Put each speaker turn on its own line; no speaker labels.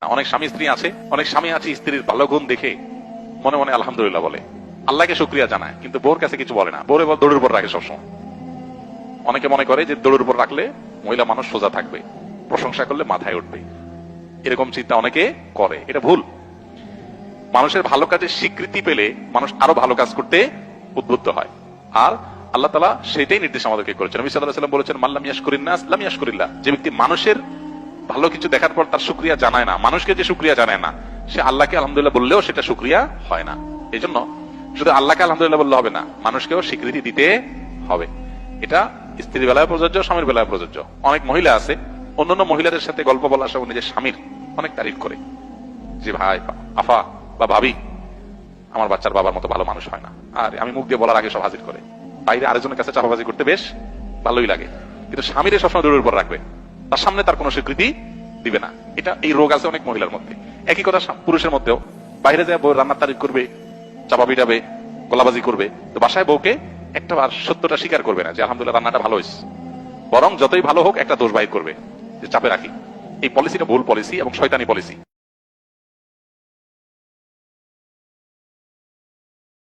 অনেক স্বামী স্ত্রী আছে, অনেক স্বামী আছে স্ত্রীর ভালো গুণ দেখে মনে মনে আলহামদুলিল্লাহ বলে, আল্লাহকে শুকরিয়া জানায়, কিন্তু বোর কাছে কিছু বলে না, বোরে দৌড়ের উপর রাখে সবসময়। অনেকে মনে করে যে দৌড়ের উপর রাখলে মহিলা মানুষ সোজা থাকবে, প্রশংসা করলে মাথায় উঠবে, এরকম চিন্তা অনেকে করে। এটা ভুল। মানুষের ভালো কাজের স্বীকৃতি পেলে মানুষ আরো ভালো কাজ করতে উদ্বুদ্ধ হয়। আর আল্লাহ তাআলা সেটাই নির্দেশ আমাদেরকে করেছেন। নবী সাল্লাল্লাহু আলাইহি ওয়াসাল্লাম বলেছেন, মাল্লাম ইয়াশকুরিন নাস লাম ইয়াশকুরিল্লাহ। যে ব্যক্তি মানুষের ভালো কিছু দেখার পর তার শুকরিয়া জানায় না, মানুষকে যে শুকরিয়া জানায় না, সে আল্লাহকে আলহামদুলিল্লাহ বললেও সেটা শুকরিয়া হয় না। এই জন্য শুধু আল্লাহকে আলহামদুলিল্লাহ বললে হবে না, মানুষকেও স্বীকৃতি দিতে হবে। এটা স্ত্রীর বেলায় প্রযোজ্য, স্বামীর বেলায় প্রযোজ্য। অনেক মহিলা আছে অন্যান্য মহিলাদের সাথে গল্প বলার সময় নিজের স্বামীর অনেক তারিফ করে, যে ভাই, আফা বা ভাবি, আমার বাচ্চার বাবার মতো ভালো মানুষ হয় না। আর আমি মুখ দিয়ে বলার আগে সব হাজির করে, বাইরে আরেকজনের কাছে চাপাবাজি করতে বেশ ভালোই লাগে, কিন্তু স্বামীরে সবসময় দূরের উপর রাখবে, তার সামনে তার কোনো স্বীকৃতি দিবে না। এটা এই রোগ আছে অনেক মহিলার মধ্যে। একই কথা পুরুষের মধ্যেও, বাইরে যায় বউ রান্নার তারিফ করবে, চাপা পিটাবে, গলাবাজি করবে, তো বাসায় বউকে একটা বার সত্যটা স্বীকার করবে না যে আলহামদুলিল্লাহ রান্নাটা ভালো হয়েছে, বরং যতই ভালো হোক একটা দোষ বাইর করবে যে চাপে রাখি। এই পলিসিটা ভুল পলিসি এবং শয়তানি পলিসি।